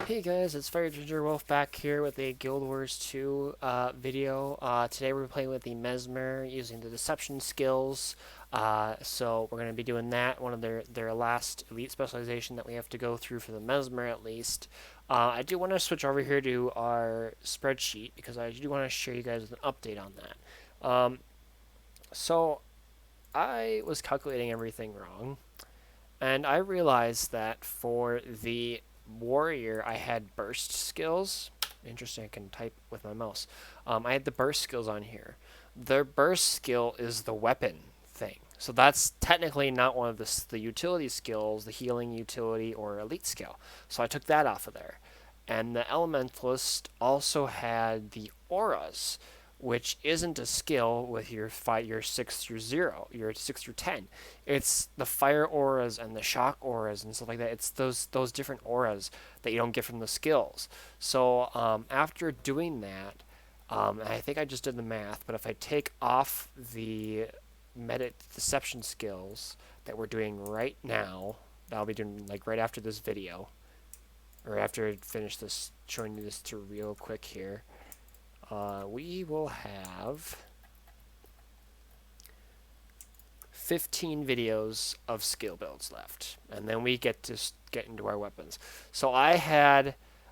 Hey guys, it's FireGingerWolf back here with a Guild Wars 2 video. Today we're playing with the Mesmer using the deception skills. So we're going to be doing that, one of their last elite specialization that we have to go through for the Mesmer at least. I do want to switch over here to our spreadsheet because I do want to share you guys with an update on that. So I was calculating everything wrong. And I realized that for the warrior, I had burst skills. Interesting, I can type with my mouse. I had the burst skills on here. Their burst skill is the weapon thing. So that's technically not one of the utility skills, the healing utility or elite skill. So I took that off of there. And the elementalist also had the auras, which isn't a skill with your 6 through 0, your 6 through 10. It's the fire auras and the shock auras and stuff like that. It's those different auras that you don't get from the skills. So after doing that, and I think I just did the math, but if I take off the meta deception skills that we're doing right now, that I'll be doing like right after this video, or after I finish this, showing you this to real quick here, we will have 15 videos of skill builds left, and then we get to get into our weapons. So I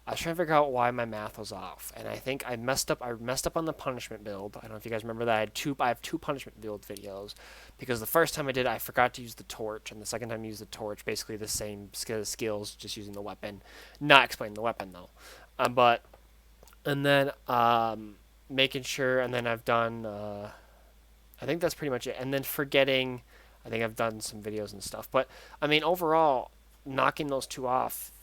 was trying to figure out why my math was off, and I think I messed up. I messed up on the punishment build. I don't know if you guys remember that. I have two punishment build videos because the first time I did it, I forgot to use the torch, and the second time I used the torch, basically the same skills, just using the weapon. Not explaining the weapon though, but and then making sure, and then I've done. I think that's pretty much it. And then forgetting, I think I've done some videos and stuff. But I mean, overall, knocking those two off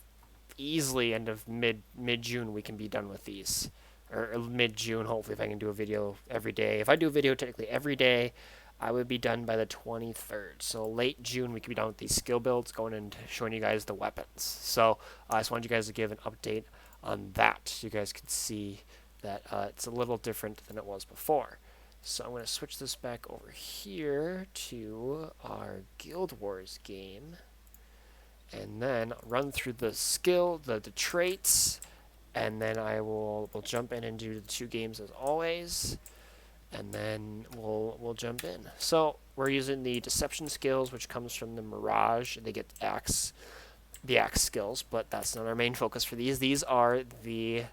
easily, end of mid June, we can be done with these, or mid June. Hopefully, if I can do a video every day. If I do a video technically every day, I would be done by the 23rd. So late June, we could be done with these skill builds, going and showing you guys the weapons. So I just wanted you guys to give an update on that, so you guys could see that it's a little different than it was before. So I'm going to switch this back over here to our Guild Wars game, and then run through the skill, the traits, and then we'll jump in and do the two games as always, and then we'll jump in. So we're using the deception skills, which comes from the Mirage. They get the axe skills, but that's not our main focus for these. These are the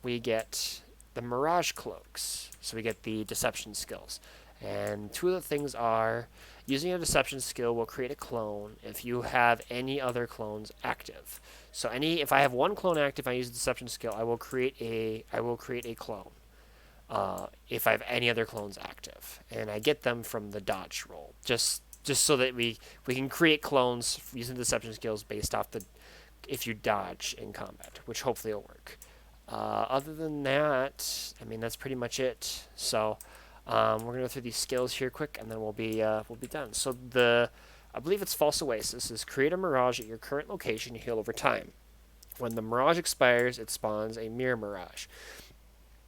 we get the Mirage cloaks, so we get the deception skills. And two of the things are, using a deception skill will create a clone if you have any other clones active. So if I have one clone active, I use the deception skill, I will create a clone. If I have any other clones active, and I get them from the dodge roll, just so that we can create clones using deception skills based off if you dodge in combat, which hopefully will work. Other than that, I mean, that's pretty much it. So we're gonna go through these skills here quick, and then we'll be done. So I believe it's False Oasis is create a mirage at your current location to heal over time. When the mirage expires, it spawns a mirror mirage.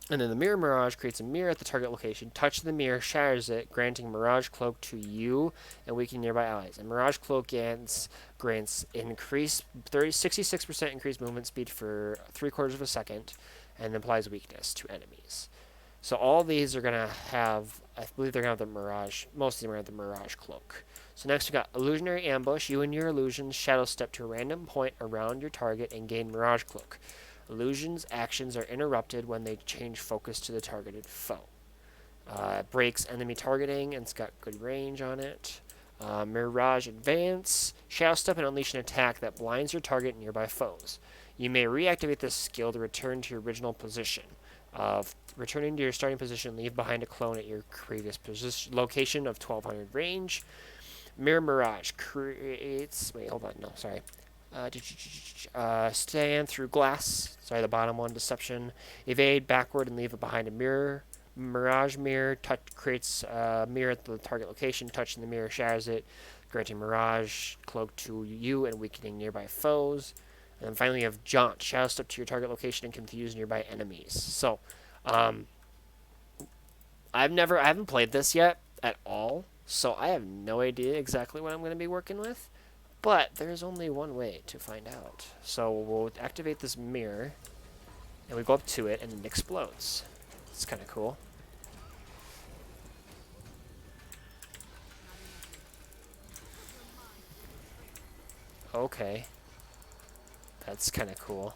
And then the mirror mirage creates a mirror at the target location. Touch the mirror, shatters it, granting mirage cloak to you and weakening nearby allies. And mirage cloak grants 66% increased movement speed for 3/4 of a second, and applies weakness to enemies. So all these are gonna have, I believe they're gonna have the mirage. Most of them are gonna have the mirage cloak. So next we got illusionary ambush. You and your illusions shadow step to a random point around your target and gain mirage cloak. Illusions' actions are interrupted when they change focus to the targeted foe. It breaks enemy targeting, and it's got good range on it. Mirage Advance. Shadow Step and unleash an attack that blinds your target and nearby foes. You may reactivate this skill to return to your original position. Returning to your starting position, leave behind a clone at your previous location of 1200 range. Mirror Mirage creates... Wait, hold on. No, sorry. Stand through glass. Sorry, the bottom one. Deception. Evade backward and leave it behind a mirror. Mirage mirror. Creates a mirror at the target location. Touching the mirror shatters it, granting mirage cloak to you and weakening nearby foes. And then finally, you have Jaunt. Shadow step to your target location and confuse nearby enemies. So, I haven't played this yet at all, so I have no idea exactly what I'm going to be working with. But there's only one way to find out. So we'll activate this mirror, and we go up to it, and it explodes. It's kind of cool. Okay. That's kind of cool.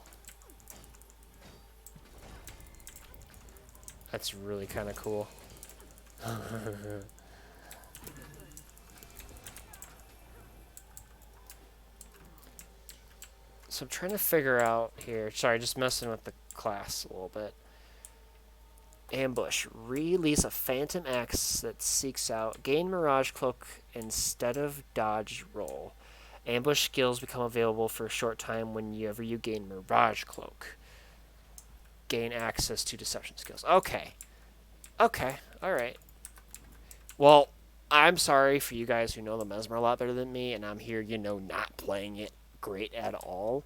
That's really kind of cool. So I'm trying to figure out here. Sorry, just messing with the class a little bit. Ambush. Release a phantom axe that seeks out. Gain Mirage Cloak instead of dodge roll. Ambush skills become available for a short time whenever you gain Mirage Cloak. Gain access to deception skills. Okay. Okay. Alright. Well, I'm sorry for you guys who know the Mesmer a lot better than me, and I'm here, not playing it great at all.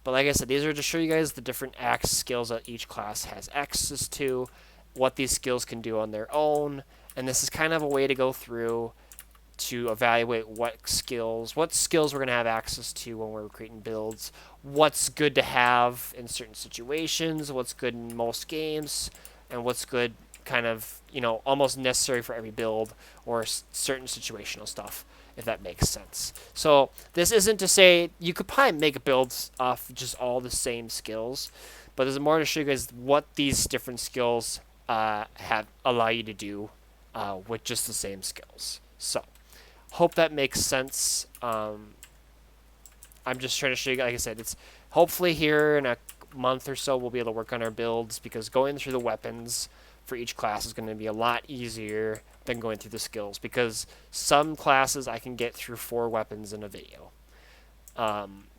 But like I said, these are to show you guys the different axe skills that each class has access to, what these skills can do on their own, and this is kind of a way to go through to evaluate what skills we're going to have access to when we're creating builds, what's good to have in certain situations, what's good in most games, and what's good kind of, almost necessary for every build or certain situational stuff, if that makes sense. So this isn't to say you could probably make builds off just all the same skills, but this is more to show you guys what these different skills allow you to do with just the same skills. So hope that makes sense. I'm just trying to show you, like I said, it's hopefully here in a month or so we'll be able to work on our builds, because going through the weapons for each class is going to be a lot easier than going through the skills, because some classes I can get through 4 weapons in a video.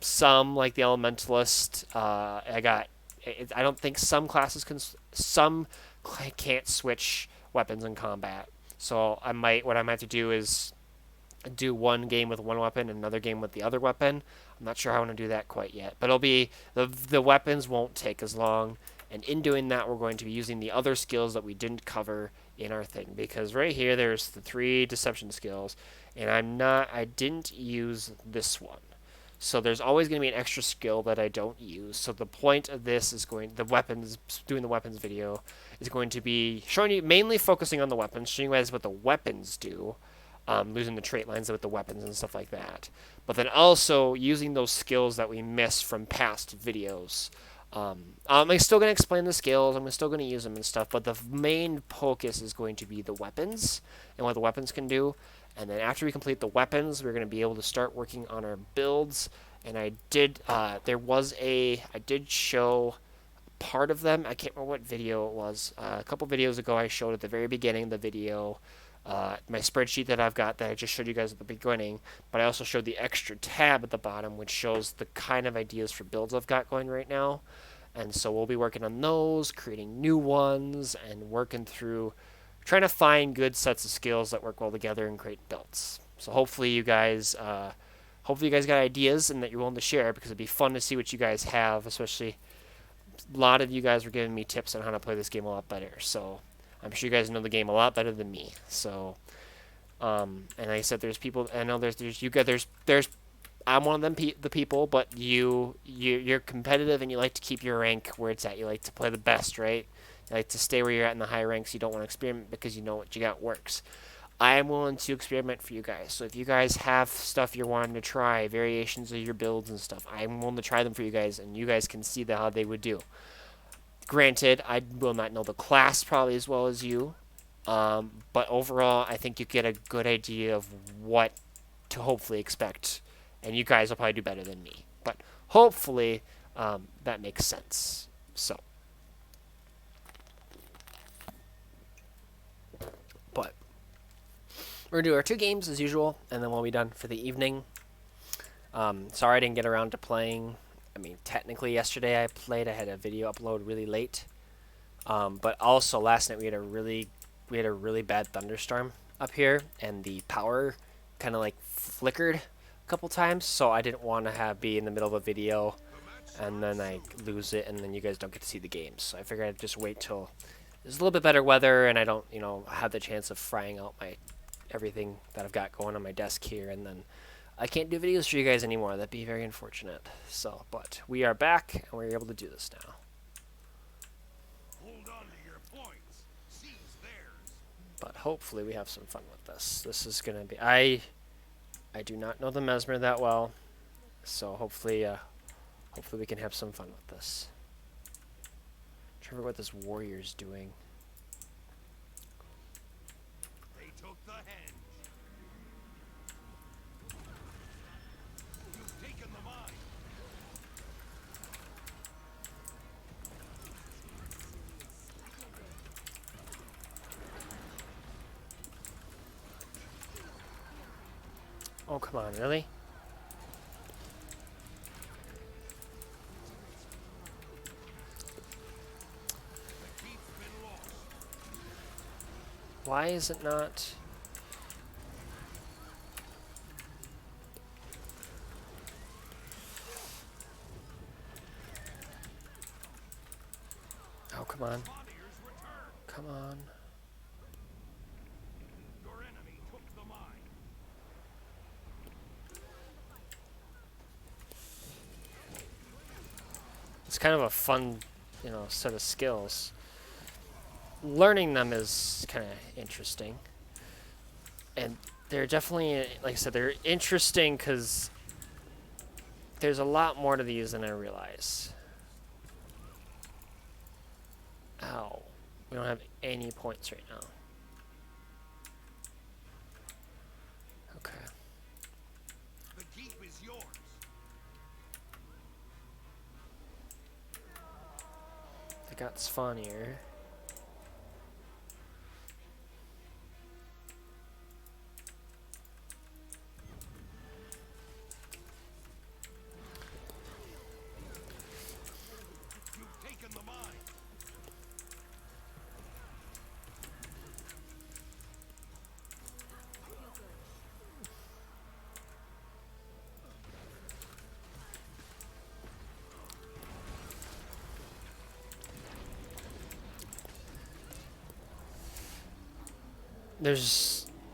Some, like the Elementalist, I don't think some classes can't switch weapons in combat. So what I might have to do is do one game with one weapon and another game with the other weapon. I'm not sure how I want to do that quite yet, but it'll be the weapons won't take as long. And in doing that, we're going to be using the other skills that we didn't cover in our thing, because right here there's the 3 deception skills, and I didn't use this one. So there's always going to be an extra skill that I don't use. So the point of this is doing the weapons video is going to be showing you, mainly focusing on the weapons, showing you guys what the weapons do, losing the trait lines with the weapons and stuff like that. But then also using those skills that we missed from past videos. I'm still going to explain the skills, I'm still going to use them and stuff, but the main focus is going to be the weapons and what the weapons can do. And then after we complete the weapons, we're going to be able to start working on our builds. And I did show part of them. I can't remember what video it was. A couple videos ago, I showed at the very beginning of the video my spreadsheet that I've got that I just showed you guys at the beginning. But I also showed the extra tab at the bottom, which shows the kind of ideas for builds I've got going right now. And so we'll be working on those, creating new ones, and working through trying to find good sets of skills that work well together and create builds. So hopefully you guys got ideas and that you're willing to share, because it'd be fun to see what you guys have. Especially a lot of you guys were giving me tips on how to play this game a lot better. So I'm sure you guys know the game a lot better than me. So and like I said, there's people. I know there's I'm one of them the people, but you're competitive and you like to keep your rank where it's at. You like to play the best, right? You like to stay where you're at in the high ranks. You don't want to experiment because you know what you got works. I am willing to experiment for you guys. So if you guys have stuff you're wanting to try, variations of your builds and stuff, I'm willing to try them for you guys, and you guys can see how they would do. Granted, I will not know the class probably as well as you, but overall, I think you get a good idea of what to hopefully expect, and you guys will probably do better than me. But hopefully, that makes sense. So, but we're gonna do our 2 games as usual, and then we'll be done for the evening. Sorry I didn't get around to playing. I mean, technically yesterday I played. I had a video upload really late, but also last night we had a really bad thunderstorm up here, and the power kind of like flickered a couple times, so I didn't want to be in the middle of a video and then I lose it and then you guys don't get to see the games. So I figured I'd just wait till there's a little bit better weather and I don't have the chance of frying out my everything that I've got going on my desk here, and then I can't do videos for you guys anymore. That'd be very unfortunate. So, but we are back, and we're able to do this now. Hold on to your points. Seize theirs. But hopefully we have some fun with this. This is going to be... I do not know the Mesmer that well, so hopefully we can have some fun with this. I'm trying to remember what this warrior's doing. They took the henge. You've taken the mine. Oh, come on, really? The keep's been lost. Why is it not... Oh, come on. Bodyers return. Come on. Your enemy took the mine. It's kind of a fun, you know, set of skills. Learning them is kind of interesting. And they're definitely, like I said, they're interesting because there's a lot more to these than I realize. Ow. We don't have any points right now. Okay. The keep is yours. They got spawn here. You've taken the mine.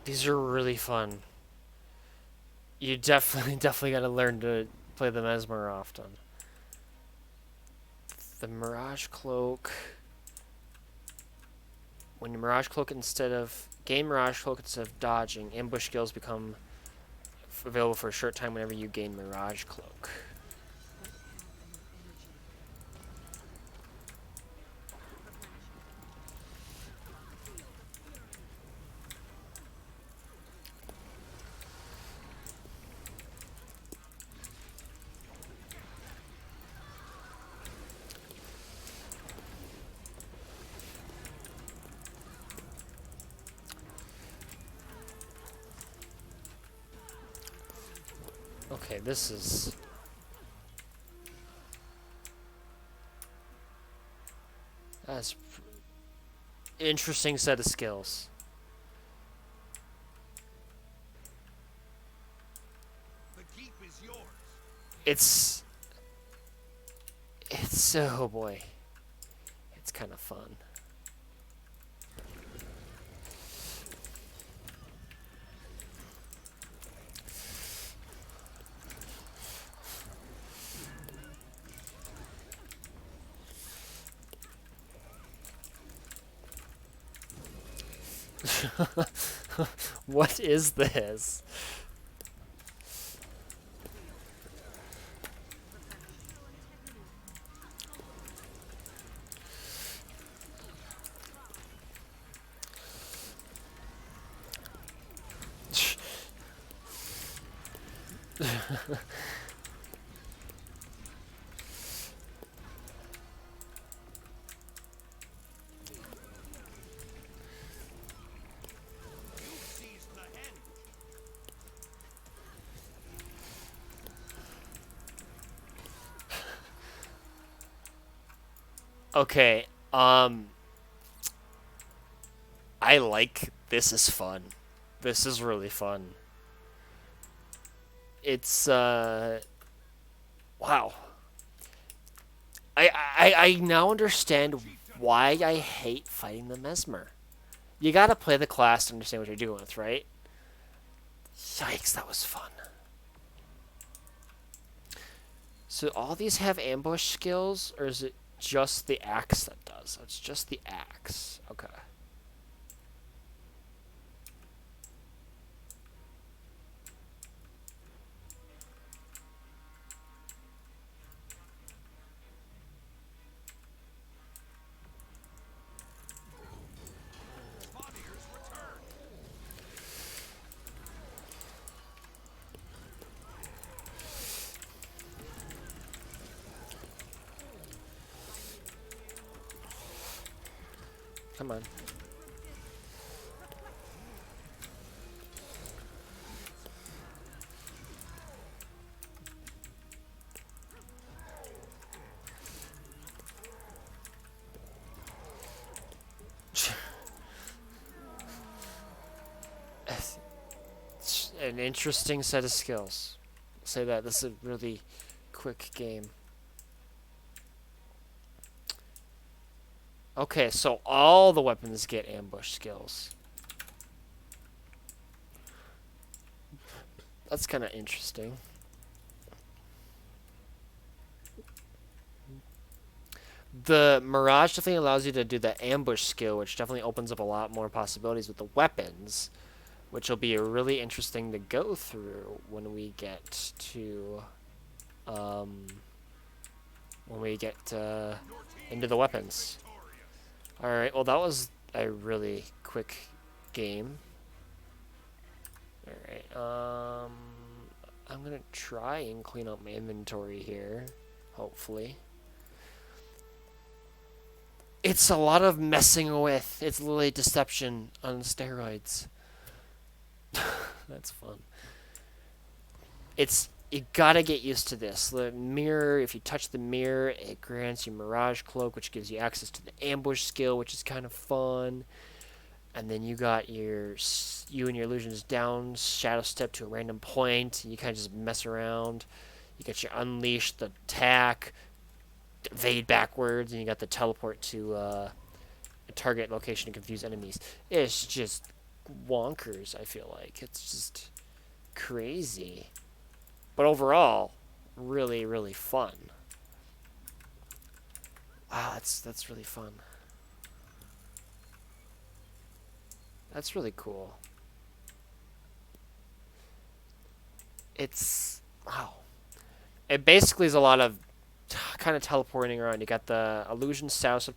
These are really fun. You definitely got to learn to play the Mesmer often. The Mirage Cloak. When you Mirage Cloak gain Mirage Cloak instead of dodging, ambush skills become available for a short time whenever you gain Mirage Cloak. Okay, this is... That's interesting set of skills. The keep is yours. It's oh boy. It's kind of fun. What is this? You seized the henge. Okay, I like this is fun. This is really fun. It's wow. I now understand why I hate fighting the Mesmer. You gotta play the class to understand what you're dealing with, right? Yikes, that was fun. So all these have ambush skills, or is it just the axe that does? It's just the axe. Okay. Spottiers return. Come on. It's an interesting set of skills. I'll say that this is a really quick game. Okay, so all the weapons get ambush skills. That's kind of interesting. The Mirage definitely allows you to do the ambush skill, which definitely opens up a lot more possibilities with the weapons, which will be really interesting to go through when we get to um, into the weapons. All right. Well, that was a really quick game. All right. I'm gonna try and clean up my inventory here. Hopefully. It's a lot of messing with. It's literally deception on steroids. That's fun. You gotta get used to this. The mirror, if you touch the mirror, it grants you Mirage Cloak, which gives you access to the ambush skill, which is kind of fun. And then you got you and your illusions down, shadow step to a random point, and you kind of just mess around. You got your unleash, the attack, evade backwards, and you got the teleport to a target location to confuse enemies. It's just wonkers, I feel like. It's just crazy. But overall, really, really fun. Wow, that's really fun. That's really cool. It's wow. It basically is a lot of kind of teleporting around. You got the illusion south.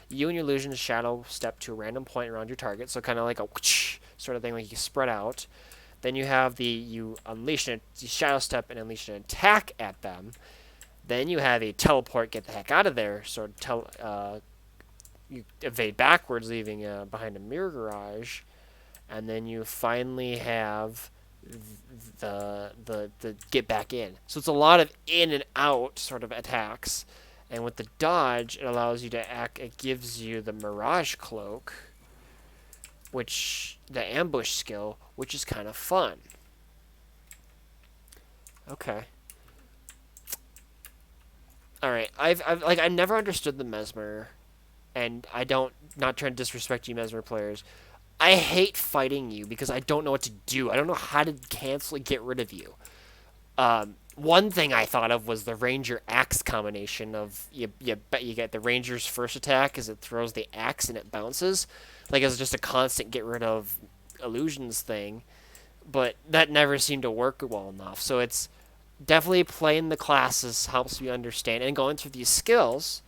You and your illusion shadow step to a random point around your target, so kind of like a whoosh sort of thing, like you spread out. Then you have you unleash a shadow step and unleash an attack at them. Then you have a teleport, get the heck out of there, sort of you evade backwards, leaving behind a mirror garage, and then you finally have the get back in. So it's a lot of in and out sort of attacks, and with the dodge, it allows you to act. It gives you the Mirage Cloak, which the ambush skill, which is kind of fun. Okay. All right. I never understood the Mesmer, and I don't not trying to disrespect you Mesmer players. I hate fighting you because I don't know what to do. I don't know how to cancel and get rid of you. One thing I thought of was the Ranger Axe combination of you get the Ranger's first attack is it throws the axe and it bounces, like it's just a constant get rid of illusions thing, but that never seemed to work well enough. So it's definitely playing the classes helps me understand, and going through these skills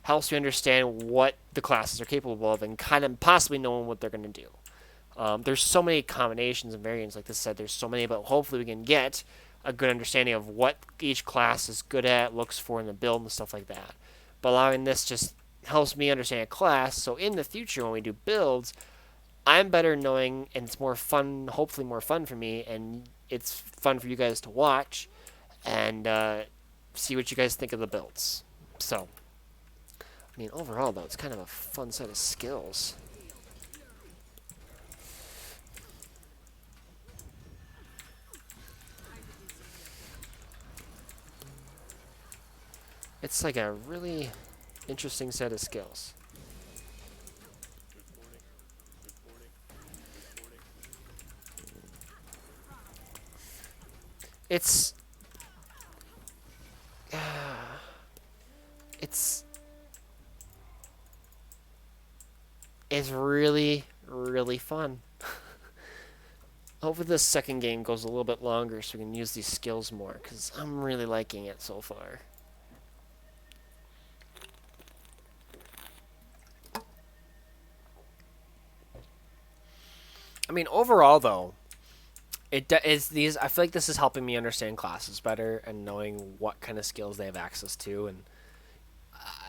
helps me understand what the classes are capable of and kind of possibly knowing what they're going to do. There's so many combinations and variants, like this said, there's so many, but hopefully we can get a good understanding of what each class is good at, looks for in the build, and stuff like that. But allowing this just helps me understand a class, so in the future when we do builds, I'm better knowing, and it's more fun, hopefully more fun for me, and it's fun for you guys to watch, and see what you guys think of the builds. So, I mean, overall, though, it's kind of a fun set of skills. It's like a really interesting set of skills. It's it's really, really fun. Hopefully this second game goes a little bit longer so we can use these skills more, because I'm really liking it so far. I mean, overall, though, is these. I feel like this is helping me understand classes better and knowing what kind of skills they have access to. And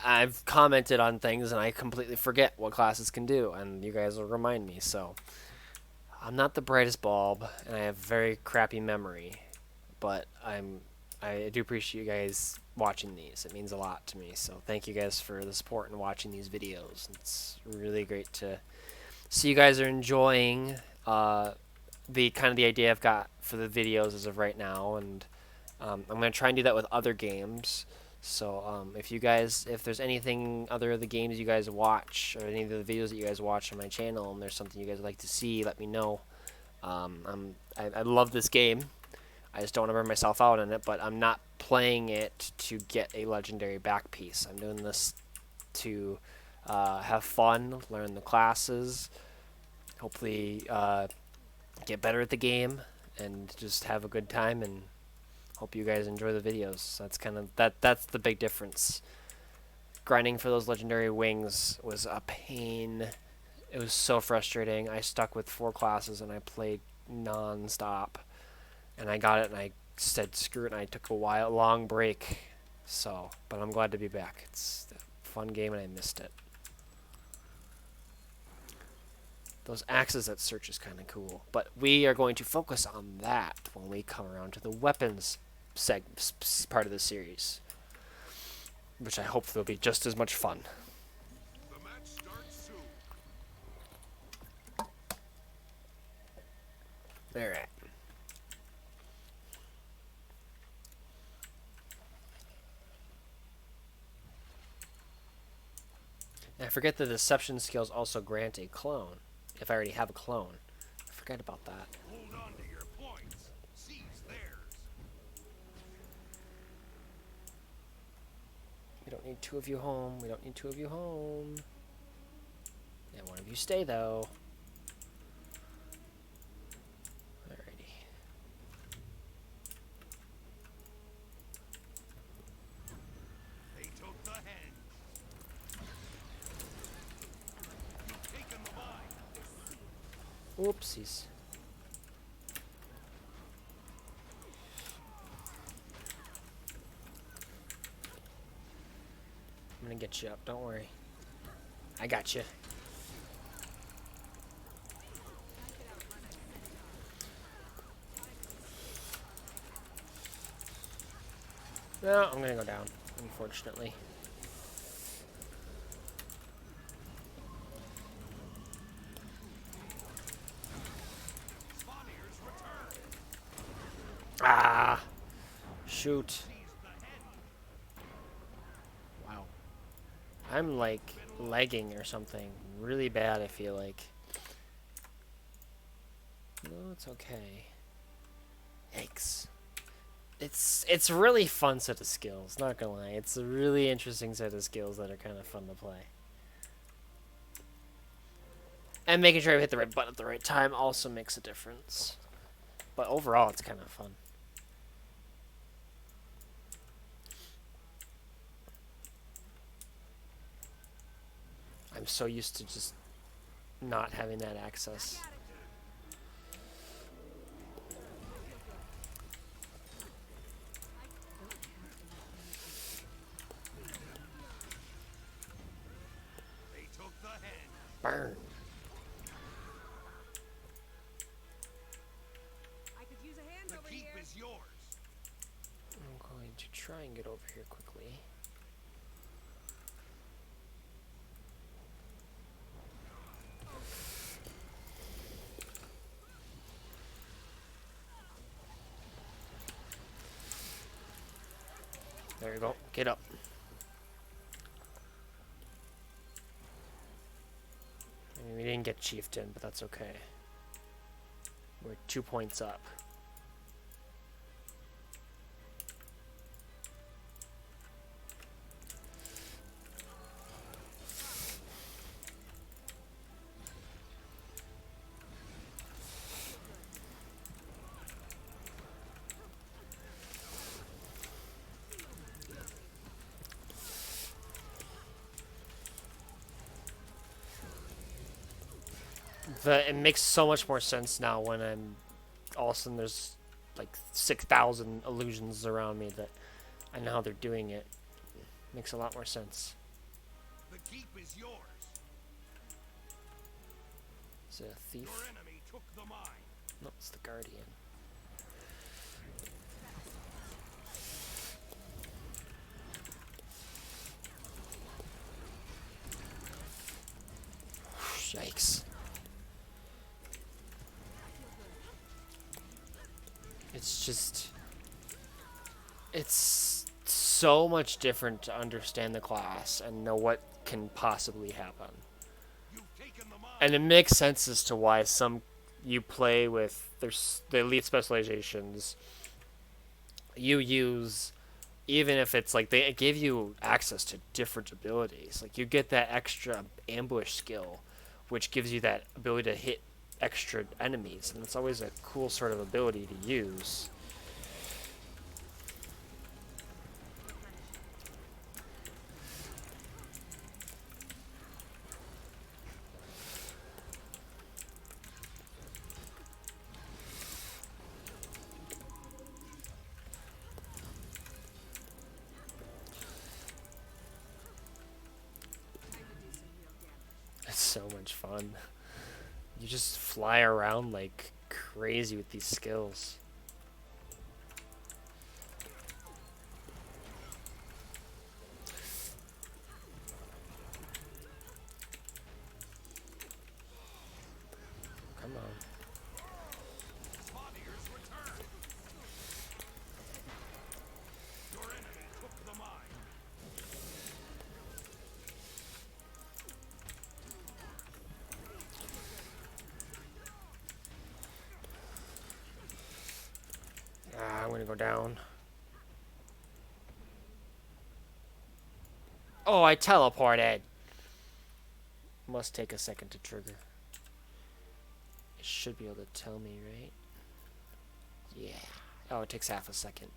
I've commented on things and I completely forget what classes can do, and you guys will remind me. So I'm not the brightest bulb, and I have very crappy memory, but I do appreciate you guys watching these. It means a lot to me. So thank you guys for the support and watching these videos. It's really great to see you guys are enjoying the kind of the idea I've got for the videos as of right now, and I'm gonna try and do that with other games. So if there's anything other of the games you guys watch or any of the videos that you guys watch on my channel, and there's something you guys would like to see, let me know. I love this game. I just don't want to burn myself out in it, but I'm not playing it to get a legendary back piece. I'm doing this to have fun, learn the classes, hopefully get better at the game, and just have a good time, and hope you guys enjoy the videos. That's kind of that's the big difference. Grinding for those legendary wings was a pain. It was so frustrating. I stuck with 4 classes and I played non-stop, and I got it and I said screw it, and I took a long break. So, but I'm glad to be back. It's a fun game and I missed it. Those axes that search is kind of cool, but we are going to focus on that when we come around to the weapons part of the series, which I hope will be just as much fun. The match starts soon. Alright. I forget the deception skills also grant a clone, if I already have a clone. I forget about that. Hold on to your points. Seize theirs. We don't need 2 of you home. We don't need 2 of you home. Yeah, 1 of you stay, though. Alrighty. They took the henge. You've taken the mine. Oopsies. I'm gonna get you up, don't worry. I got you. No, I'm gonna go down, unfortunately. Spaniards return. Ah! Shoot. Seize the henge. Wow. I'm like lagging or something really bad, I feel like. No, it's okay. Yikes. It's really fun set of skills, not gonna lie. It's a really interesting set of skills that are kind of fun to play. And making sure I hit the right button at the right time also makes a difference. But overall, it's kind of fun. I'm so used to just not having that access. They took the henge. Burn. I could use a hand The over keep here. is yours. I'm going to try and get over here quickly. There you go. Get up. I mean, we didn't get chieftain, but that's okay. We're 2 points up. it makes so much more sense now when I'm all of a sudden there's like 6,000 illusions around me that I know how they're doing it. Makes a lot more sense. The keep is yours. Is it a thief? Your enemy took the mine. No, it's the guardian. Yikes. It's just... It's so much different to understand the class and know what can possibly happen. You've taken the mine. And it makes sense as to why some you play with there's the elite specializations you use, even if it's like they give you access to different abilities. Like you get that extra ambush skill, which gives you that ability to hit extra enemies, and it's always a cool sort of ability to use. It's so much fun. You just fly around like crazy with these skills. Come on. Spottiers return. Your enemy took the mine. Ah, I'm gonna go down. Oh, I teleported. Must take a second to trigger. It should be able to tell me, right? Yeah. Oh, it takes half a second.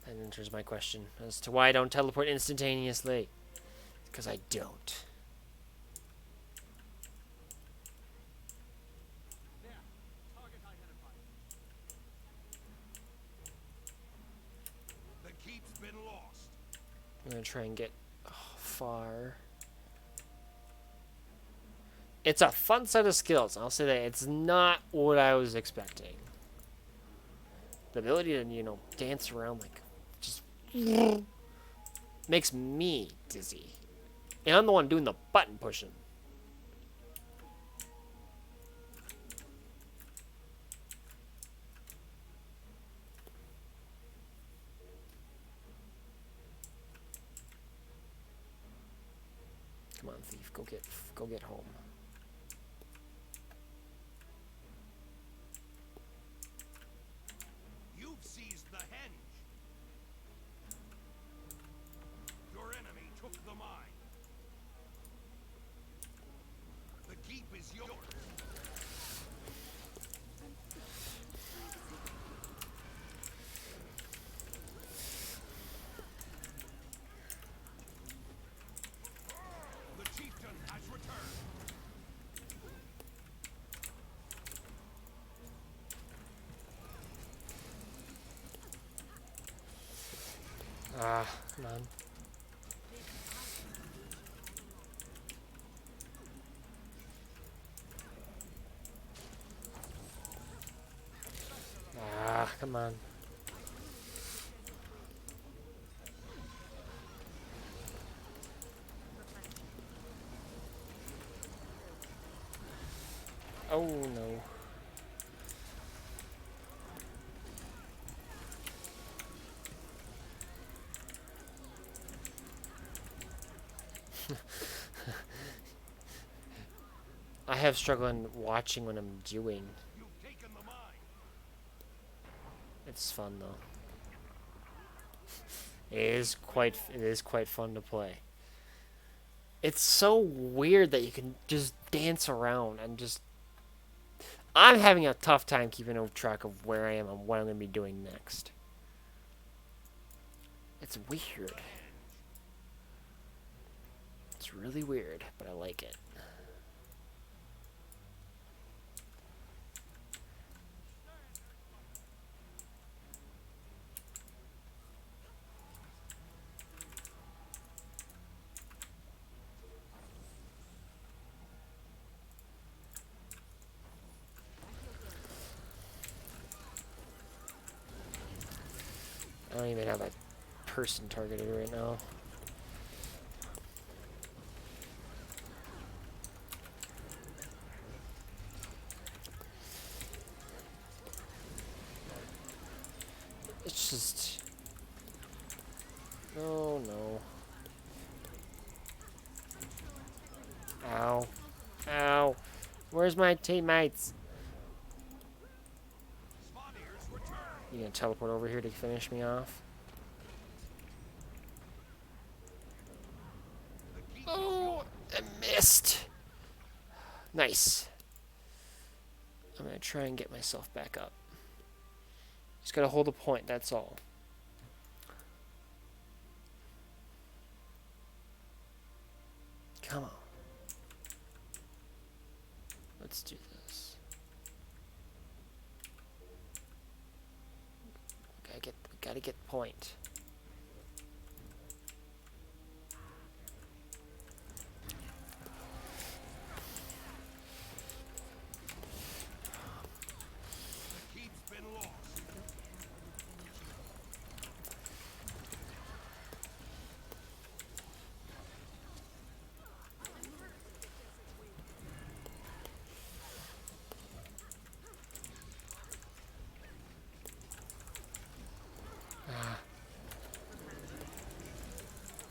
And enters my question as to why I don't teleport instantaneously. Because I don't. There. Target identified. The keep's been lost. I'm gonna try and get far. It's a fun set of skills. I'll say that it's not what I was expecting. The ability to, you know, dance around like just makes me dizzy. And I'm the one doing the button pushing. Come on, thief, go get home. You've seized the henge. Your enemy took the mine. The keep is yours. The chieftain has returned. Ah, come on. Ah, come on. Oh no. I have struggling watching when I'm doing. You've taken the mine. It's fun though. It is quite fun to play. It's so weird that you can just dance around and just I'm having a tough time keeping track of where I am and what I'm going to be doing next. It's weird. It's really weird, but I like it. don't even have a person targeted right now. It's just... Oh, no. Ow. Ow. Where's my teammates? Spawniers return. You gonna teleport over here to finish me off? The keep is Oh, yours. I missed. Nice. I'm gonna try and get myself back up. Just gotta hold a point, that's all. Come on. Let's do this. We gotta get the point. The keep's been lost.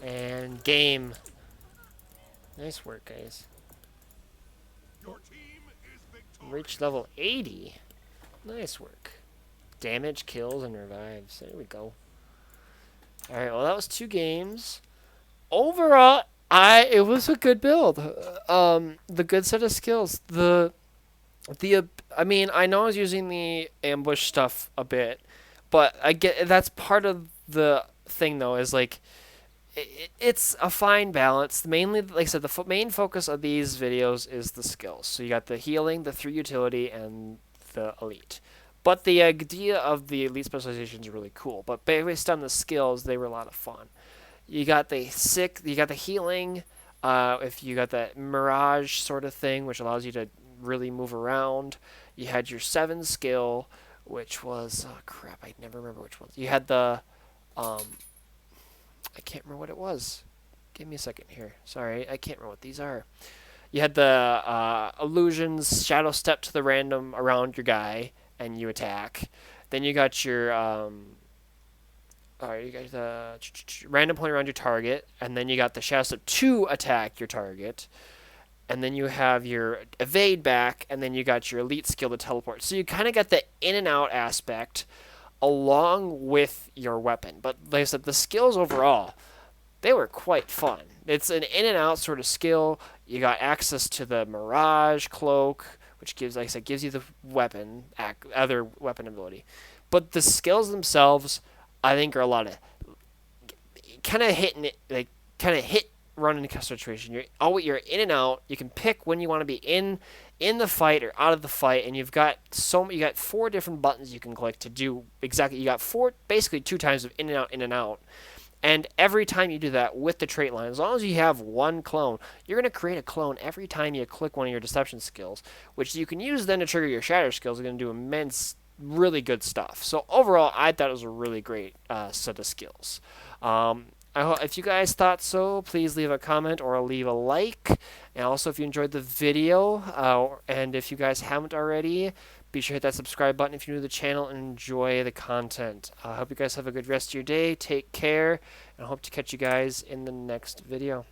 And game. Nice work, guys. Your team is victorious. Reach level 80. Nice work. Damage, kills, and revives. There we go. Alright, well that was 2 games. Overall, it was a good build. The good set of skills. I mean, I know I was using the ambush stuff a bit, but I get that's part of the thing though. Is like it's a fine balance. Mainly, like I said, the main focus of these videos is the skills. So you got the healing, the 3 utility, and the elite. But the idea of the elite specialization is really cool. But based on the skills, they were a lot of fun. You got the you got the healing. If you got that mirage sort of thing, which allows you to really move around. You had your 7 skill, which was crap. I never remember which one. You had the I can't remember what it was. Give me a second here. Sorry, I can't remember what these are. You had the illusions, shadow step to the random around your guy, and you attack. Then you got your you got the random point around your target, and then you got the shadow step to attack your target. And then you have your evade back, and then you got your elite skill to teleport. So you kind of got the in and out aspect along with your weapon. But like I said, the skills overall, they were quite fun. It's an in and out sort of skill. You got access to the Mirage Cloak, which gives, like I said, gives you the weapon, other weapon ability. But the skills themselves, I think, are a lot of kind of hitting it, like kind of hit run into situation. You're in and out. You can pick when you want to be in the fight or out of the fight, and you got 4 different buttons you can click to do exactly. You got 4, basically 2 times of in and out, in and out. And every time you do that with the trait line, as long as you have 1 clone, you're going to create a clone every time you click one of your deception skills, which you can use then to trigger your shatter skills. You're going to do immense, really good stuff. So overall, I thought it was a really great set of skills. If you guys thought so, please leave a comment or leave a like. And also, if you enjoyed the video, and if you guys haven't already, be sure to hit that subscribe button if you're new to the channel and enjoy the content. I hope you guys have a good rest of your day. Take care, and I hope to catch you guys in the next video.